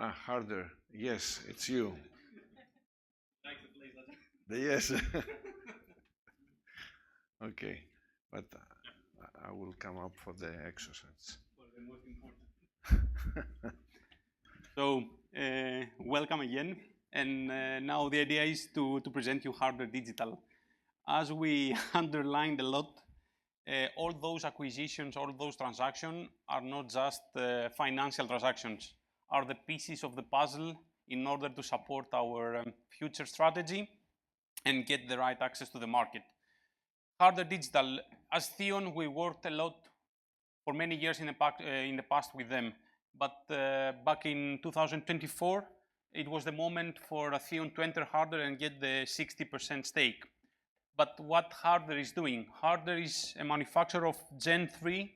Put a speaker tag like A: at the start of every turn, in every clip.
A: Harder. Yes, it's you.
B: Like the place
A: Yes. Okay, but I will come up for the exercise.
B: for the most important. So, welcome again. And now the idea is to present you Harder Digital. As we underlined a lot, all those acquisitions, all those transactions are not just financial transactions, are the pieces of the puzzle in order to support our future strategy and get the right access to the market. Harder Digital, as THEON, we worked a lot for many years in the past with them. But back in 2024, it was the moment for THEON to enter Harder and get the 60% stake. But what Harder is doing? Harder is a manufacturer of Gen 3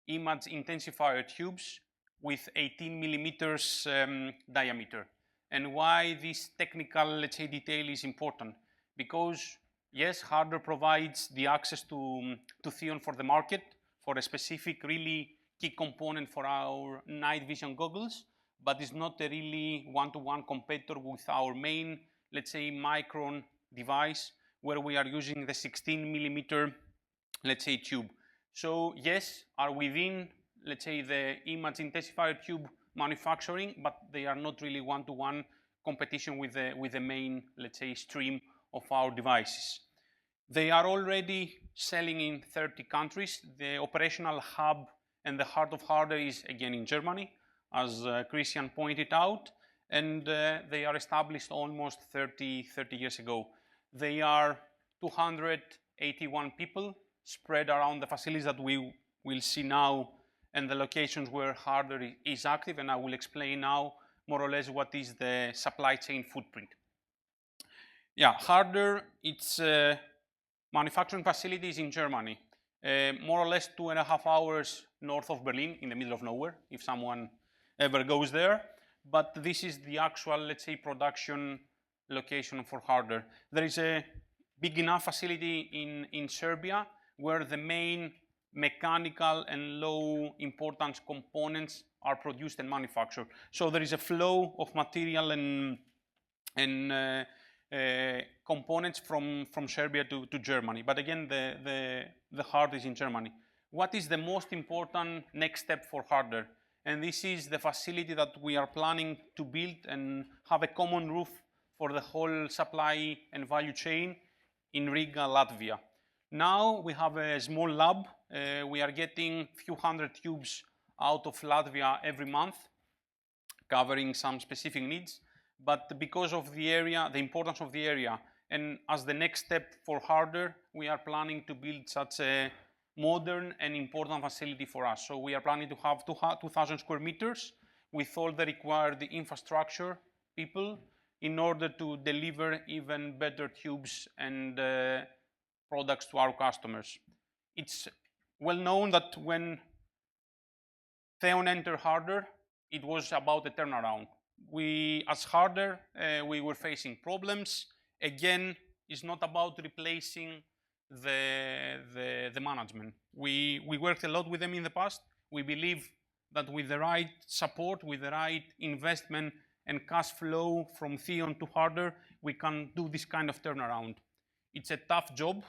B: image intensifier tubes with 18 millimeters diameter. And why this technical, let's say, detail is important? Because yes, Harder provides the access to THEON for the market, for a specific really key component for our night vision goggles, but it's not a really one-to-one competitor with our main, let's say, Micron device, where we are using the 16 millimeter, let's say, tube. So yes, are within, let's say, the image intensifier tube manufacturing, but they are not really one-to-one competition with the main, let's say, stream of our devices. They are already selling in 30 countries. The operational hub and the heart of Harder is again in Germany, as Christian pointed out, and they are established almost 30 years ago. They are 281 people spread around the facilities that we will see now and the locations where Harder is active, and I will explain now more or less what is the supply chain footprint. Yeah, Harder, it's manufacturing facilities in Germany, more or less 2.5 hours north of Berlin, in the middle of nowhere, if someone ever goes there. But this is the actual, let's say, production location for Harder. There is a big enough facility in Serbia where the main mechanical and low importance components are produced and manufactured. So there is a flow of material and components from Serbia to Germany. But again, the heart is in Germany. What is the most important next step for Harder? And this is the facility that we are planning to build and have a common roof for the whole supply and value chain in Riga, Latvia. Now we have a small lab. We are getting a few hundred tubes out of Latvia every month, covering some specific needs. But because of the area, the importance of the area, and as the next step for Harder, we are planning to build such a modern and important facility for us. So we are planning to have 2,000 square meters with all the required infrastructure, people, in order to deliver even better tubes and products to our customers. It's well known that when THEON entered Harder, it was about a turnaround. We, as Harder, we were facing problems. Again, it's not about replacing the management. We worked a lot with them in the past. We believe that with the right support, with the right investment and cash flow from THEON to Harder, we can do this kind of turnaround. It's a tough job,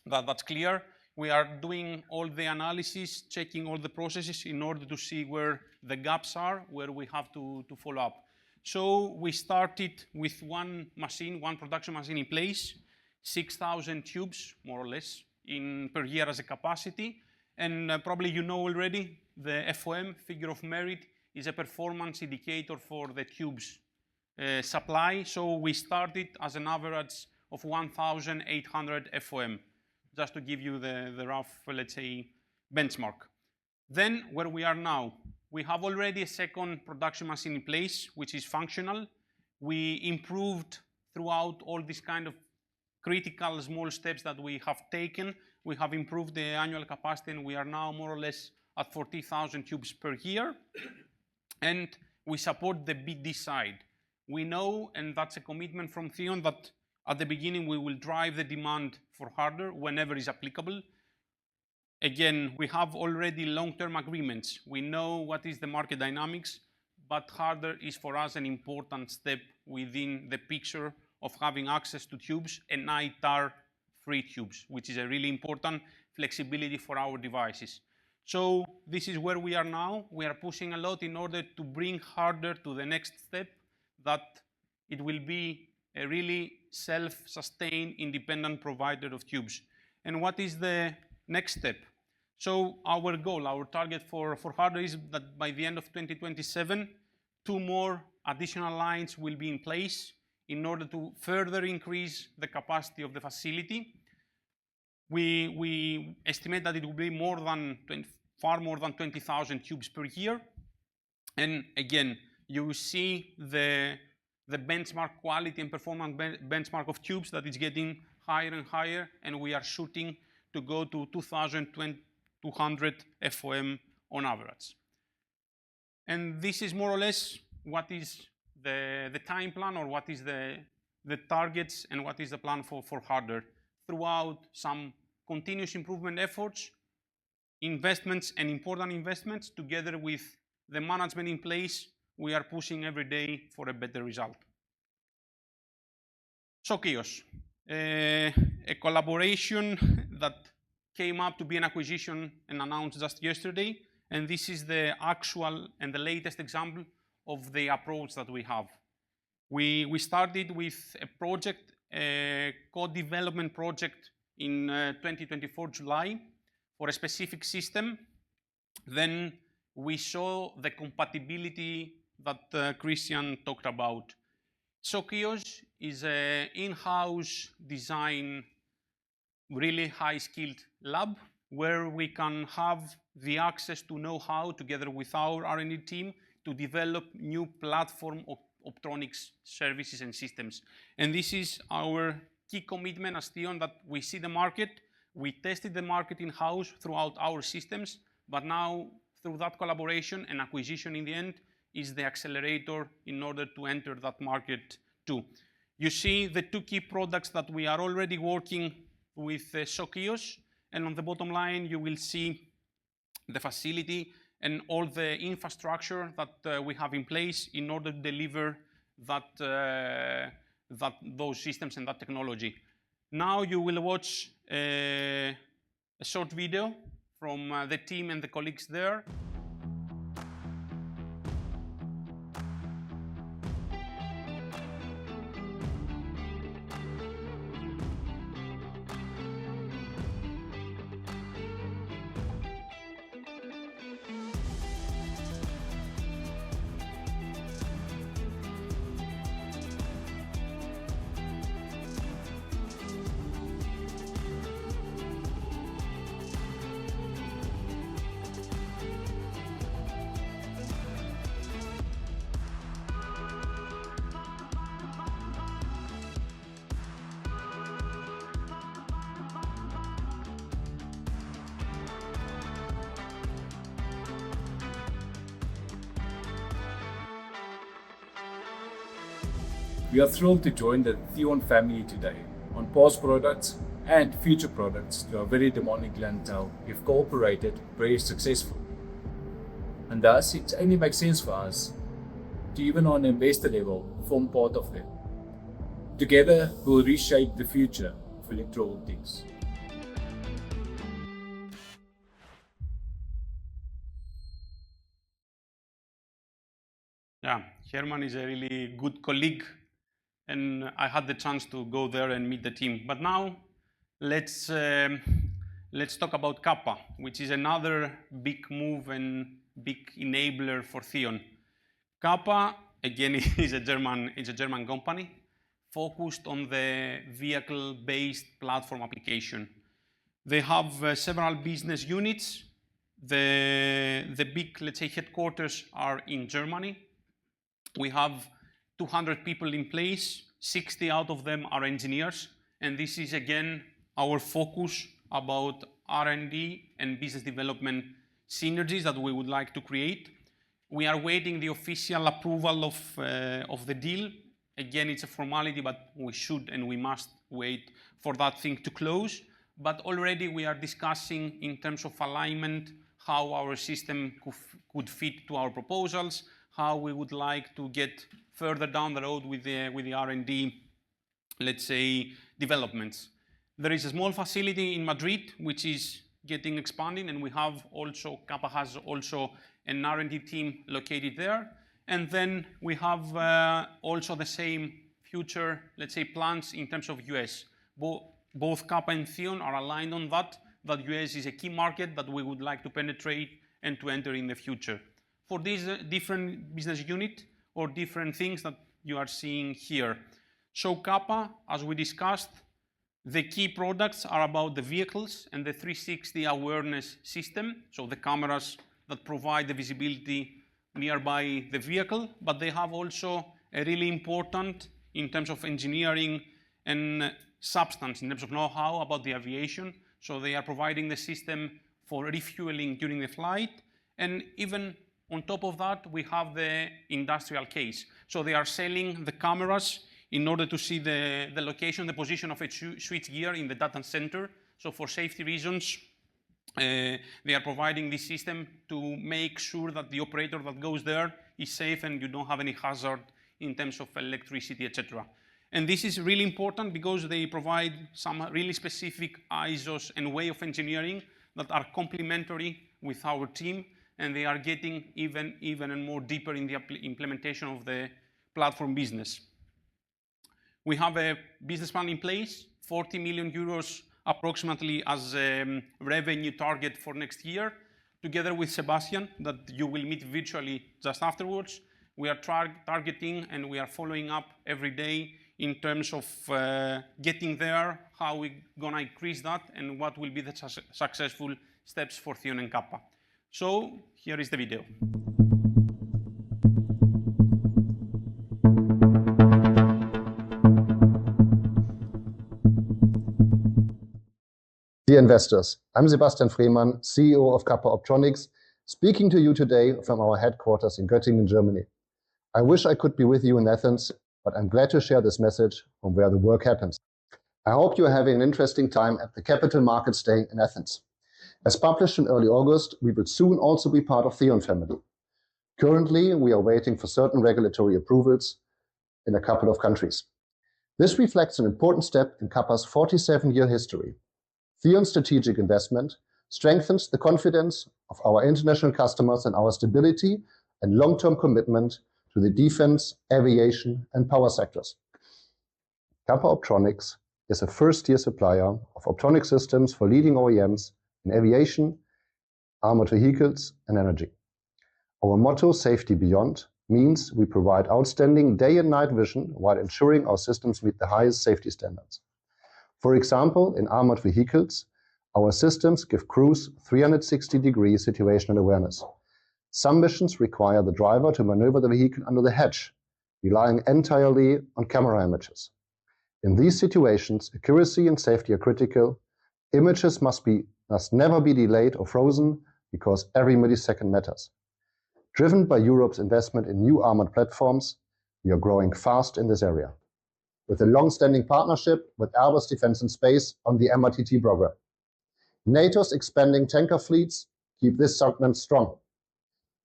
B: that's clear. We are doing all the analysis, checking all the processes in order to see where the gaps are, where we have to follow up. So we started with one machine, one production machine in place, 6,000 tubes, more or less, per year as a capacity. And probably you know already, the FOM, figure of merit, is a performance indicator for the tubes supply. So we started as an average of 1,800 FOM, just to give you the rough, let's say, benchmark. Then, where we are now, we have already a second production machine in place, which is functional. We improved throughout all these kind of critical small steps that we have taken. We have improved the annual capacity, and we are now more or less at 40,000 tubes per year. And we support the BD side. We know, and that's a commitment from THEON, that at the beginning we will drive the demand for Harder whenever is applicable. Again, we have already long-term agreements. We know what is the market dynamics. but harder is for us an important step within the picture of having access to tubes and ITAR-free tubes, which is a really important flexibility for our devices. So this is where we are now. We are pushing a lot in order to bring harder to the next step, that it will be a really self-sustained, independent provider of tubes. And what is the next step? So our goal, our target for hardware is that by the end of 2027, 2 more additional lines will be in place in order to further increase the capacity of the facility. We estimate that it will be far more than 20,000 tubes per year. And again, you see the benchmark quality and performance benchmark of tubes that is getting higher and higher, and we are shooting to go to 2,200 FOM on average. And this is more or less what is the time plan, or what is the targets, and what is the plan for hardware throughout some continuous improvement efforts, investments, and important investments. Together with the management in place, we are pushing every day for a better result. Georgios, a collaboration that came up to be an acquisition and announced just yesterday, and this is the actual and the latest example of the approach that we have. We started with a project, a co-development project in 2024 July for a specific system. Then we saw the compatibility that Christian talked about. Georgios is an in-house design, really high-skilled lab where we can have the access to know-how together with our R&D team to develop new platform optronics services and systems. And this is our key commitment as THEON, that we see the market, we tested the market in-house throughout our systems, but now through that collaboration and acquisition in the end is the accelerator in order to enter that market too. You see the 2 key products that we are already working with Georgios, and on the bottom line you will see the facility and all the infrastructure that we have in place in order to deliver those systems and that technology. Now you will watch a short video from the team and the colleagues there.
C: We are thrilled to join the THEON family today. On past products and future products to our very demanding clientele, we've cooperated very successfully. And thus, it only makes sense for us to, even on an investor level, form part of them. Together, we'll reshape the future of electro-optics.
B: Yeah, Herman is a really good colleague, and I had the chance to go there and meet the team. But now, let's talk about Kappa, which is another big move and big enabler for THEON. Kappa, again, is a German company focused on the vehicle-based platform application. They have several business units. The big, let's say, headquarters are in Germany. We have 200 people in place, 60 out of them are engineers, and this is again our focus about R&D and business development synergies that we would like to create. We are waiting the official approval of the deal. Again, it's a formality, but we should and we must wait for that thing to close. But already we are discussing in terms of alignment how our system could fit to our proposals, how we would like to get further down the road with the R&D, let's say, developments. There is a small facility in Madrid which is getting expanded, and we have also, Kappa has also an R&D team located there. And then we have also the same future, let's say, plans in terms of US. Both Kappa and THEON are aligned on that US is a key market that we would like to penetrate and to enter in the future. For these different business units or different things that you are seeing here. So Kappa, as we discussed, the key products are about the vehicles and the 360 awareness system, so the cameras that provide the visibility nearby the vehicle, but they have also a really important in terms of engineering and substance, in terms of know-how about the aviation. So they are providing the system for refueling during the flight. And even on top of that, we have the industrial case. So they are selling the cameras in order to see the location, the position of a switch gear in the data center. So for safety reasons, they are providing this system to make sure that the operator that goes there is safe and you don't have any hazard in terms of electricity, etc. And this is really important because they provide some really specific ISOs and way of engineering that are complementary with our team, and they are getting even more deeper in the implementation of the platform business. We have a business plan in place, 40 million euros approximately as a revenue target for next year. Together with Sebastian, that you will meet virtually just afterwards, we are targeting and we are following up every day in terms of getting there, how we're gonna increase that, and what will be the successful steps for THEON and Kappa. So here is the video.
D: Dear investors, I'm Sebastian Frehmann, CEO of Kappa Optronics, speaking to you today from our headquarters in Göttingen, Germany. I wish I could be with you in Athens, but I'm glad to share this message from where the work happens. I hope you are having an interesting time at the Capital Markets Day in Athens. As published in early August, we will soon also be part of THEON family. Currently, we are waiting for certain regulatory approvals in a couple of countries. This reflects an important step in Kappa's 47-year history. THEON's strategic investment strengthens the confidence of our international customers and our stability and long-term commitment to the defense, aviation, and power sectors. Kappa Optronics is a first-tier supplier of optronic systems for leading OEMs in aviation, armored vehicles, and energy. Our motto, Safety Beyond, means we provide outstanding day and night vision while ensuring our systems meet the highest safety standards. For example, in armored vehicles, our systems give crews 360-degree situational awareness. Some missions require the driver to maneuver the vehicle under the hatch, relying entirely on camera images. In these situations, accuracy and safety are critical. Images must never be delayed or frozen because every millisecond matters. Driven by Europe's investment in new armored platforms, we are growing fast in this area, with a long-standing partnership with Airbus Defence and Space on the MRTT program. NATO's expanding tanker fleets keep this segment strong.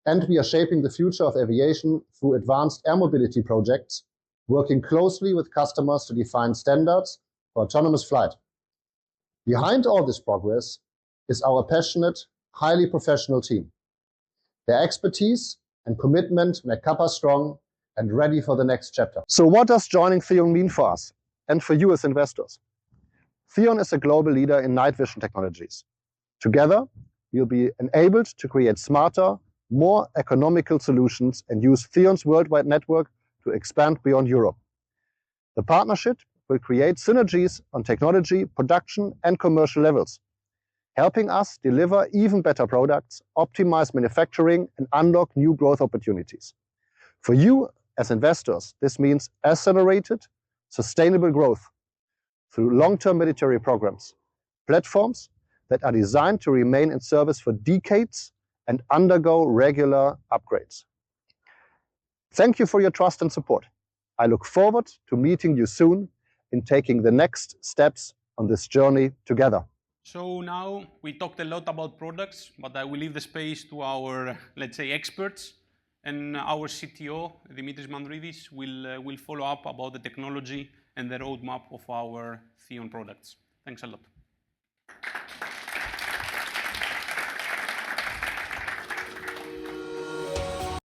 D: And we are shaping the future of aviation through advanced air mobility projects, working closely with customers to define standards for autonomous flight. Behind all this progress is our passionate, highly professional team. Their expertise and commitment make Kappa strong and ready for the next chapter. So what does joining THEON mean for us and for you as investors? THEON is a global leader in night vision technologies. Together, we'll be enabled to create smarter, more economical solutions and use THEON's worldwide network to expand beyond Europe. The partnership will create synergies on technology, production, and commercial levels, helping us deliver even better products, optimize manufacturing, and unlock new growth opportunities. For you as investors, this means accelerated, sustainable growth through long-term military programs, platforms that are designed to remain in service for decades and undergo regular upgrades. Thank you for your trust and support. I look forward to meeting you soon in taking the next steps on this journey together.
B: So now we talked a lot about products, but I will leave the space to our, let's say, experts. And our CTO, Dimitris Mandridis, will follow up about the technology and the roadmap of our THEON products. Thanks a lot.